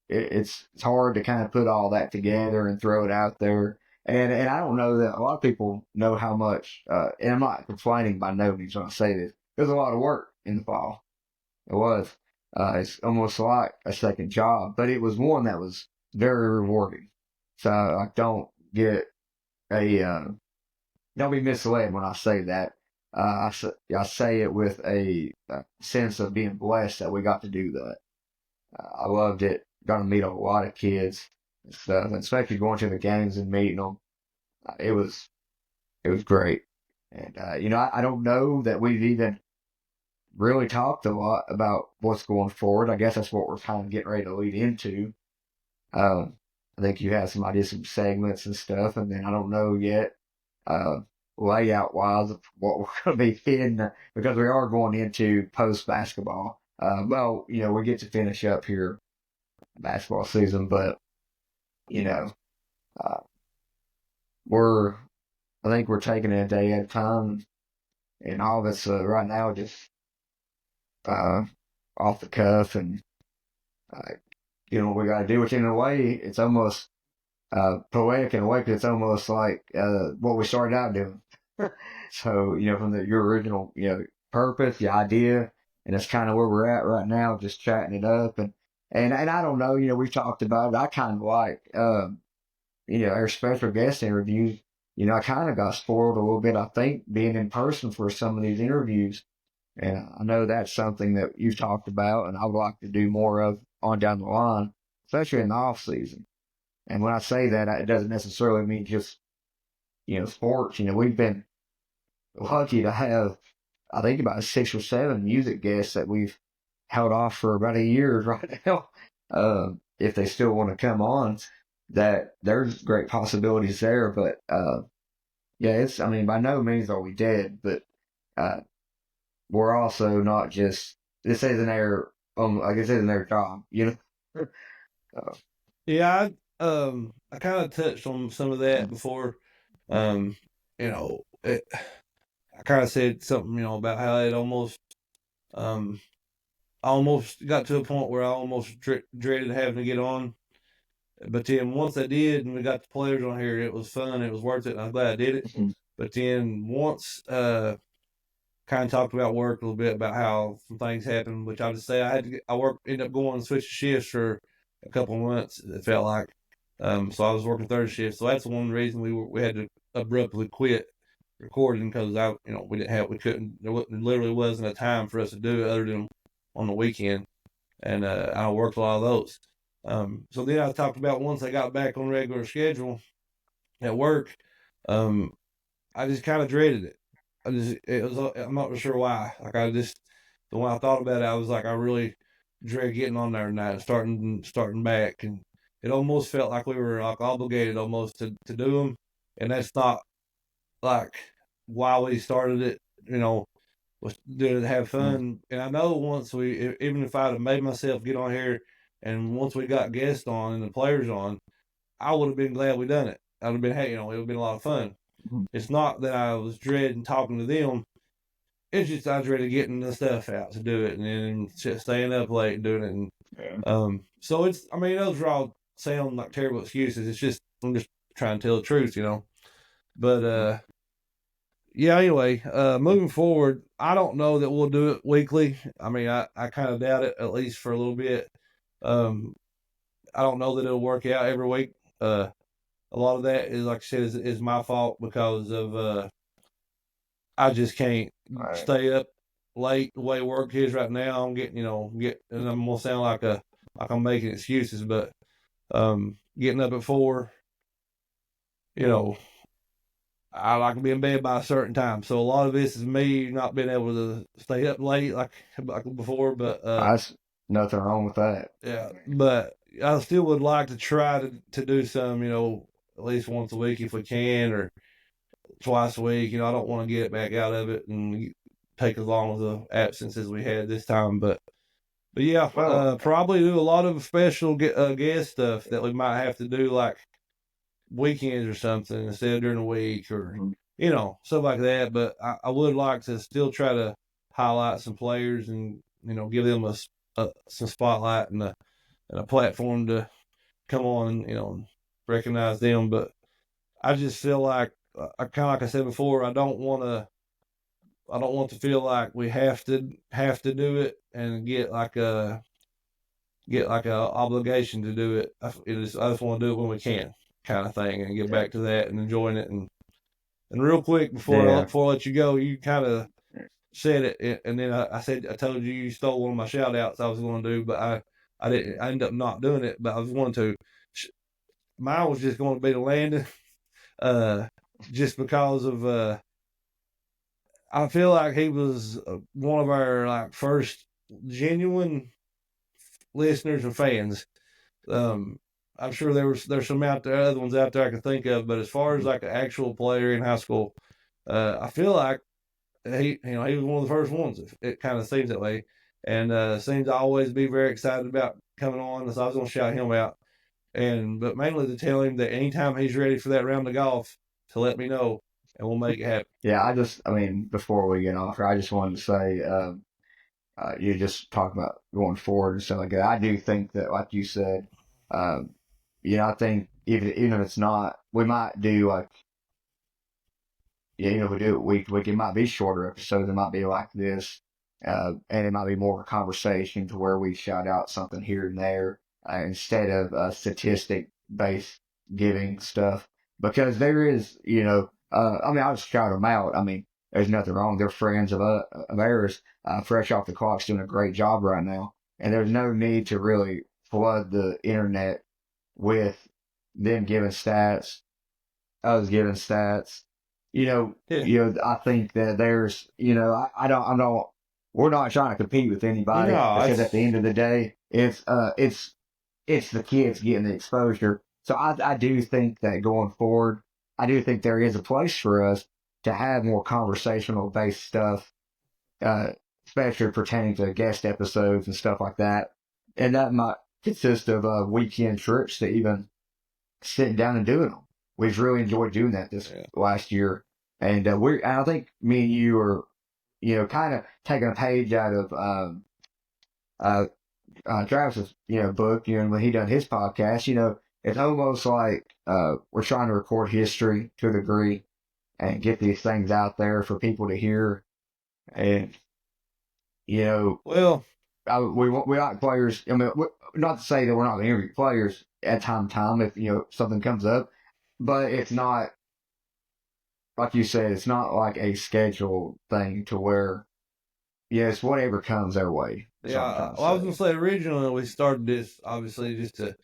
Speaker 2: it's hard to kind of put all that together and throw it out there. And I don't know that a lot of people know how much. And I'm not complaining by no means when I say this. There's a lot of work in the fall. It was. It's almost like a second job, but it was one that was very rewarding. So I a don't be misled when I say that. I say it with a sense of being blessed that we got to do that. I loved it. Got to meet a lot of kids and stuff, and especially going to the games and meeting them. It was great. And I don't know that we've even really talked a lot about what's going forward. I guess that's what we're kind of getting ready to lead into. Um, I think you have some ideas, some segments and stuff, and then I don't know yet, uh, layout wise of what we're going to be hitting because we are going into post basketball. Well, we get to finish up here basketball season, but you know, uh, we're I think we're taking it a day at a time, and all of it's right now just uh, off the cuff and uh, what we got to do. Which in a way, it's almost poetic in a way because it's almost like what we started out doing. So from your original purpose, the idea, and that's kind of where we're at right now, just chatting it up and I don't know, we've talked about it. I kind of like our special guest interviews. I kind of got spoiled a little bit. I think being in person for some of these interviews, and I know that's something that you've talked about, and I would like to do more of on down the line, especially in the off season. And when I say that, it doesn't necessarily mean just sports. We've been lucky to have, I think, about 6 or 7 music guests that we've held off for about a year right now. If they still want to come on, that there's great possibilities there. But Yeah, I mean, by no means are we dead, but uh, we're also not just, this isn't like this isn't their job, you know? Uh,
Speaker 1: Yeah, I kind of touched on some of that before. Um, you know, I kind of said something, about how it um, I almost got to a point where I almost dreaded having to get on. But then once I did, and we got the players on here, it was fun. It was worth it. And I'm glad I did it. But then once, kind of talked about work a little bit about how some things happened, which I'll just say ended up going and switch shifts for a couple of months. It felt like, so I was working third shift. So that's one reason we had to abruptly quit recording because we couldn't, literally wasn't a time for us to do it other than on the weekend. And, I worked a lot of those. So then I talked about once I got back on regular schedule at work, um, I just kind of dreaded it. I'm not sure why. Like the when I thought about it, I was like, I really dread getting on there tonight, starting back, and it almost felt like we were like obligated almost to do them, and that's not like why we started it. Was to have fun. And I know once even if I'd have made myself get on here, and once we got guests on and the players on, I would have been glad we done it. I'd have been, hey, it would have been a lot of fun. It's not that I was dreading talking to them. It's just I dreaded getting the stuff out to do it, and then staying up late and doing it. And so I mean, those are all sound like terrible excuses. It's just I'm just trying to tell the truth. But yeah. Anyway, moving forward, I don't know that we'll do it weekly. I mean, I kind of doubt it at least for a little bit. Um, I don't know that it'll work out every week. A lot of that is, like I said, is my fault because of I just can't
Speaker 2: right.
Speaker 1: stay up late the way work is right now. I'm getting, and I'm gonna sound like I'm making excuses, but getting up at 4, you know, I like to be in bed by a certain time. So a lot of this is me not being able to stay up late like before. But
Speaker 2: That's nothing wrong with that.
Speaker 1: yeah, but I still would like to try to do some, at least once a week if we can, or twice a week. I don't want to get back out of it and take as long as the absence as we had this time. But yeah,
Speaker 2: Well,
Speaker 1: probably do a lot of special guest stuff that we might have to do like weekends or something instead of during the week or stuff like that. But I would like to still try to highlight some players and give them some spotlight and a platform to come on and recognize them. But I just feel like I kind of like I said before, I don't want to feel like we have to do it and get like a obligation to do it. I just want to do it when we can, kind of thing, and get
Speaker 2: yeah,
Speaker 1: back to that and enjoying it. And real quick
Speaker 2: yeah,
Speaker 1: before I let you go, you kind of said it, and then I told you stole one of my shout outs I was going to do, but I didn't. I ended up not doing it, but I was going to. Mine was just going to be the Landon, uh, just because of I feel like he was one of our like first genuine listeners and fans. Um, I'm sure there's some other ones out there I can think of, but as far as like an actual player in high school, I feel like he was one of the first ones. It kind of seems that way, and seems to always be very excited about coming on. So I was gonna shout him out, but mainly to tell him that anytime he's ready for that round of golf, to let me know, and we'll make it happen.
Speaker 2: yeah. I mean, before we get off, I just wanted to say, you just talk about going forward and stuff like that. I do think that, like you said, um, I think even if it's not, we might do like, if we do it week to week, it might be shorter episodes. It might be like this, and it might be more of a conversation to where we shout out something here and there instead of statistic based giving stuff. Because there is, I mean, I'll just shout them out. I mean, there's nothing wrong. They're friends of ours. Fresh off the clock's doing a great job right now, and there's no need to really flood the internet with them giving stats, us giving stats.
Speaker 1: Yeah,
Speaker 2: I think that there's, I don't, we're not trying to compete with anybody
Speaker 1: no,
Speaker 2: because
Speaker 1: it's
Speaker 2: at the end of the day, it's the kids getting the exposure. So I do think that going forward, I do think there is a place for us to have more conversational based stuff, uh, especially pertaining to guest episodes and stuff like that. And that might consist of weekend trips to even sitting down and doing them. We've really enjoyed doing that this last year. And I think me and you are, kind of taking a page out of uh, Travis's, book, and when he done his podcast, it's almost like we're trying to record history to a degree and get these things out there for people to hear. And,
Speaker 1: Well,
Speaker 2: we like players. I mean, not to say that we're not going to interview players at time to time if, something comes up, but it's not, like you said, it's not like a scheduled thing to where, it's whatever comes our way.
Speaker 1: Yeah, well, I was gonna say originally we started this obviously just to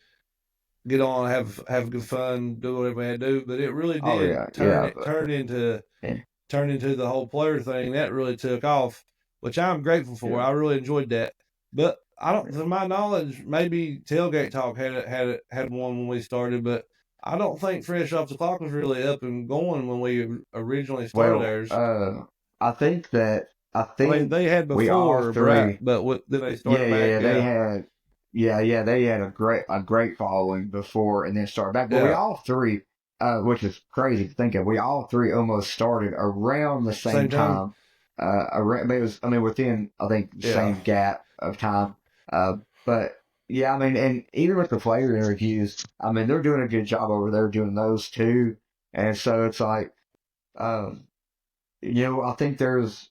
Speaker 1: get on, have good fun, do whatever we had to do, but it really did turn into the whole player thing. That really took off, which I'm grateful for. I really enjoyed that. But I don't, to my knowledge, maybe Tailgate Talk had one when we started, but I don't think Fresh Off the Clock was really up and going when we originally started ours.
Speaker 2: I think
Speaker 1: they had before, right? But then they started back.
Speaker 2: They had a great following before and then started back. But we all three, which is crazy to think of, we all three almost started around the same time. It was, within, I think, the same gap of time. But yeah, and even with the player interviews, they're doing a good job over there doing those too. And so it's like, I think there's,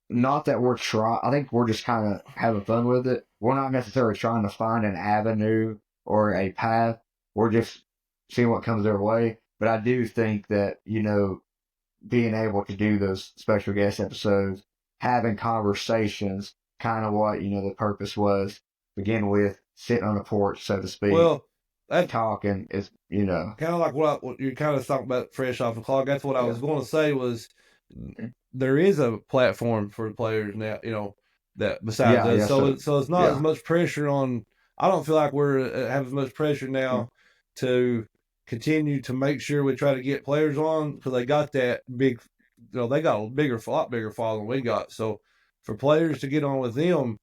Speaker 2: not that we're trying, I think we're just kind of having fun with it. We're not necessarily trying to find an avenue or a path. We're just seeing what comes our way. But I do think that, being able to do those special guest episodes, having conversations, kind of what, the purpose was, begin with, sitting on the porch, so to speak.
Speaker 1: Well, that
Speaker 2: talking is, kind
Speaker 1: of like what you're kind of talking about, Fresh Off the Clock. That's what I was going to say was, there is a platform for players now, that besides us. So it's not as much pressure on. I don't feel like we're have as much pressure now to continue to make sure we try to get players on, because they got that big, they got a lot bigger following we got. So for players to get on with them,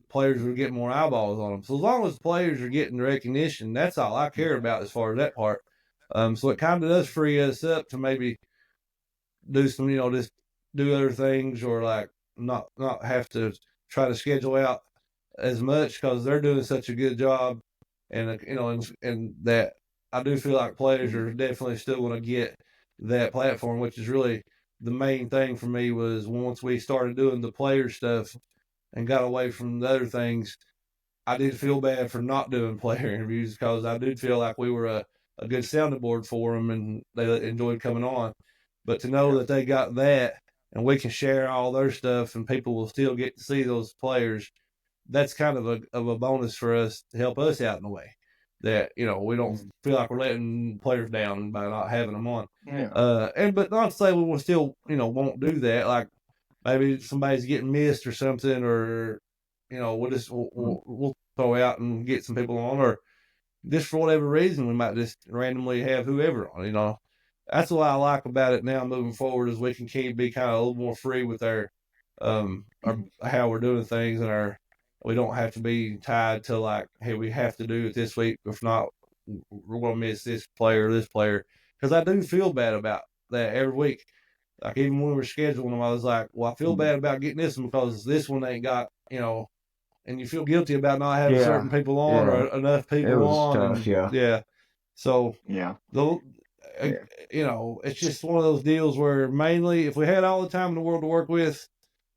Speaker 1: players will get more eyeballs on them. So as long as players are getting recognition, that's all I care about as far as that part. So it kind of does free us up to maybe do some, just do other things, or like not have to try to schedule out as much, because they're doing such a good job. And, and that I do feel like players are definitely still going to get that platform, which is really the main thing for me. Was once we started doing the player stuff and got away from the other things, I did feel bad for not doing player interviews, because I did feel like we were a good sounding board for them and they enjoyed coming on. But to know that they got that and we can share all their stuff and people will still get to see those players, that's kind of a bonus for us to help us out in a way that, we don't feel like we're letting players down by not having them on. But not to say we will still, won't do that. Like maybe somebody's getting missed or something, or, we'll throw out and get some people on, or just for whatever reason, we might just randomly have whoever on, That's what I like about it now moving forward, is we can be kind of a little more free with our how we're doing things, and we don't have to be tied to like, hey, we have to do it this week. If not, we're going to miss this player or this player. Because I do feel bad about that every week. Like even when we were scheduling them, I was like, well, I feel bad about getting this one because this one ain't got, and you feel guilty about not having certain people on or enough people on.
Speaker 2: Tough,
Speaker 1: So it's just one of those deals where mainly if we had all the time in the world to work with,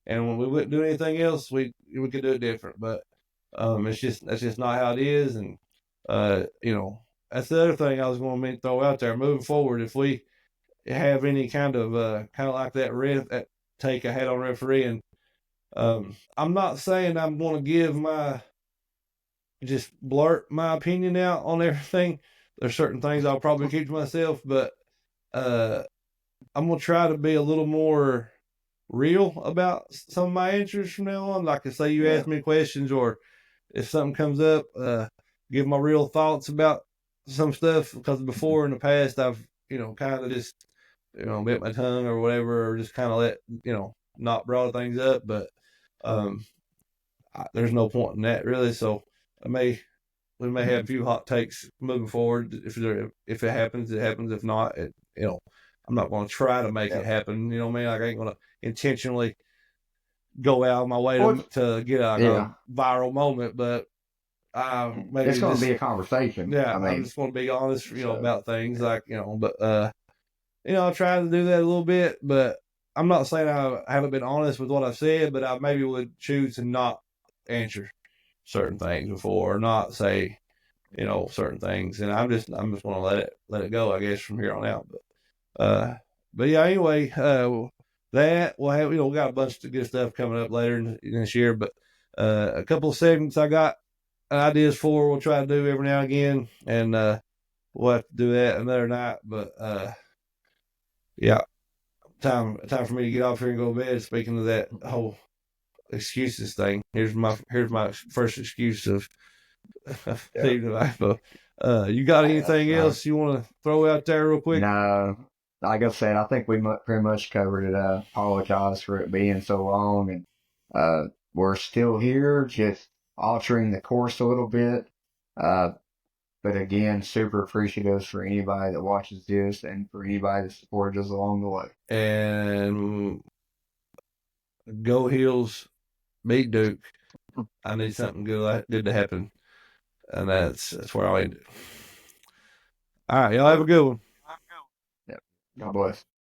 Speaker 1: and when we wouldn't do anything else, we could do it different. But that's just not how it is. And that's the other thing I was going to throw out there. Moving forward, if we have any kind of like that take I had on refereeing, I'm not saying I'm going to give just blurt my opinion out on everything. There's certain things I'll probably keep to myself, but I'm going to try to be a little more real about some of my answers from now on. Like I say, you ask me questions, or if something comes up, give my real thoughts about some stuff, because before in the past I've kind of just, bit my tongue or whatever, or just kind of let, not brought things up. But there's no point in that really. So we may have a few hot takes moving forward. If it happens, it happens. If not, I'm not going to try to make it happen. You know what I mean? Like I ain't going to intentionally go out of my way to get a viral moment, but maybe
Speaker 2: it's going to be a conversation.
Speaker 1: Yeah, I'm just going to be honest, about things but I try to do that a little bit, but I'm not saying I haven't been honest with what I've said, but I maybe would choose to not answer certain things before, or not say, certain things, and I'm just going to let it go, I guess, from here on out. But yeah, anyway, that we'll have, we got a bunch of good stuff coming up later in this year, but a couple of segments I got ideas for we'll try to do every now and again, and we'll have to do that another night. But yeah, time for me to get off here and go to bed. Speaking of that whole excuses thing, here's my first excuse of leaving the you got anything else you want to throw out there real quick?
Speaker 2: No, like I said, I think we pretty much covered it. Apologize for it being so long, and we're still here, just altering the course a little bit. But again, super appreciative for anybody that watches this and for anybody that supported us along the way.
Speaker 1: And go Heels, beat Duke. I need something good to happen, and that's where I'll end it. All right, y'all have a good one.
Speaker 2: Yep. God bless.